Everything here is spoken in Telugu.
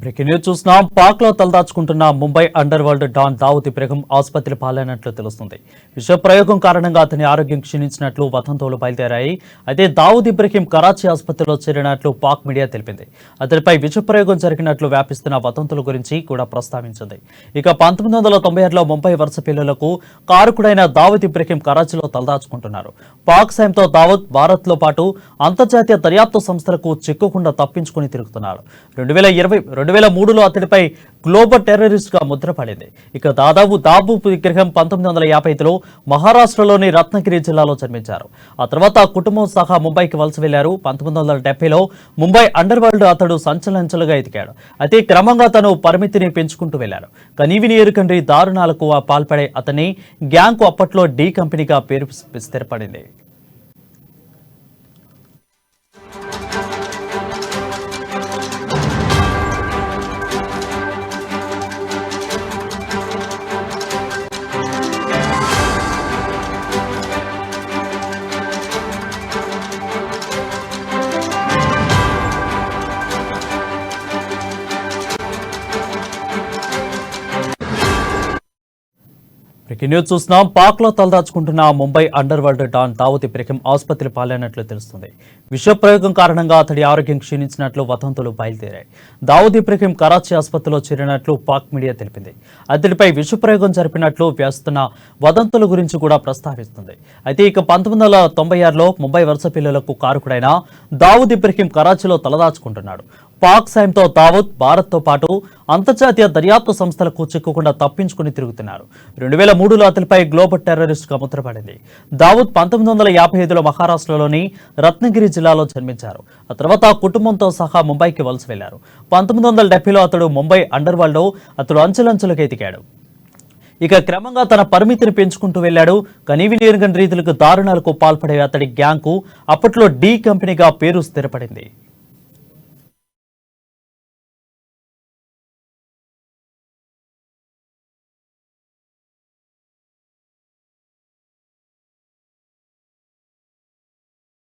బ్రేకింగ్ న్యూస్ చూస్తున్నాం. పాక్ లో తలదాచుకుంటున్న Mumbai underworld don Dawood Ibrahim ఆసుపత్రి పాలైనట్లు తెలుస్తుంది. విష ప్రయోగం కారణంగా అతని ఆరోగ్యం క్షీణించినట్లు వదంతులు బయలుదేరాయి. అయితే దావూద్ ఇబ్రహీం కరాచీ ఆసుపత్రిలో చేరినట్లు పాక్ మీడియా తెలిపింది. అతనిపై విష ప్రయోగం జరిగినట్లు వ్యాపిస్తున్న వదంతుల గురించి కూడా ప్రస్తావించింది. ఇక 1996లో ముంబై వరుస పిల్లలకు కారకుడైన దావూద్ ఇబ్రహీం కరాచీలో తలదాచుకుంటున్నారు. పాక్ సాయంతో దావూద్ భారత్ లో పాటు అంతర్జాతీయ దర్యాప్తు సంస్థలకు చిక్కకుండా తప్పించుకుని తిరుగుతున్నారు. 2003లో అతడిపై గ్లోబల్ టెర్రరిస్ట్ గా ముద్రపడింది. ఇక దావూద్ విగ్రహం 1955లో మహారాష్ట్రలోని రత్నగిరి జిల్లాలో జన్మించారు. ఆ తర్వాత కుటుంబం సహా ముంబైకి వలస వెళ్లారు. 1970లో ముంబై అండర్ వరల్డ్ అతడు సంచలనంగా ఎదిగాడు. అయితే క్రమంగా తను పరిమితిని పెంచుకుంటూ వెళ్లారు. కనీవిని ఎరుకండ్రి దారుణాలకు పాల్పడే అతని గ్యాంగ్ కు అప్పట్లో డి కంపెనీగా పేరు స్థిరపడింది. బ్రేకింగ్ న్యూస్ చూస్తున్నాం. పాక్ లో తలదాచుకుంటున్న Mumbai underworld don Dawood Ibrahim ఆసుపత్రి పాలైనట్లు తెలుస్తుంది. విష ప్రయోగం కారణంగా అతడి ఆరోగ్యం క్షీణించినట్లు వదంతులు బయలుదేరాయి. దావూద్ ఇబ్రహీం కరాచీ ఆసుపత్రిలో చేరినట్లు పాక్ మీడియా తెలిపింది. అతడిపై విష ప్రయోగం జరిపినట్లు వ్యాస్తున్న వదంతుల గురించి కూడా ప్రస్తావిస్తుంది. అయితే ఇక 1996లో ముంబై వరుస పిల్లలకు కారకుడైన దావూద్ ఇబ్రహీం కరాచీలో తలదాచుకుంటున్నాడు. పాక్ సాయంతో దావూద్ భారత్తో పాటు అంతర్జాతీయ దర్యాప్తు సంస్థలకు చిక్కకుండా తప్పించుకుని తిరుగుతున్నారు. 2003లో అతనిపై గ్లోబల్ టెర్రరిస్ట్ గా ముద్రపడింది. దావూద్ 1955లో మహారాష్ట్రలోని రత్నగిరి జిల్లాలో జన్మించారు. ఆ తర్వాత కుటుంబంతో సహా ముంబైకి వలస వెళ్లారు. 1970లో అతడు ముంబై అండర్ వరల్డ్ లో అతడు అంచెలంచెలుగా ఎదిగాడు. ఇక క్రమంగా తన పరిమితిని పెంచుకుంటూ వెళ్లాడు. కనీవిని ఎరుగని రీతులకు దారుణాలకు పాల్పడే అతడి గ్యాంగ్ కు అప్పట్లో డి కంపెనీగా పేరు స్థిరపడింది.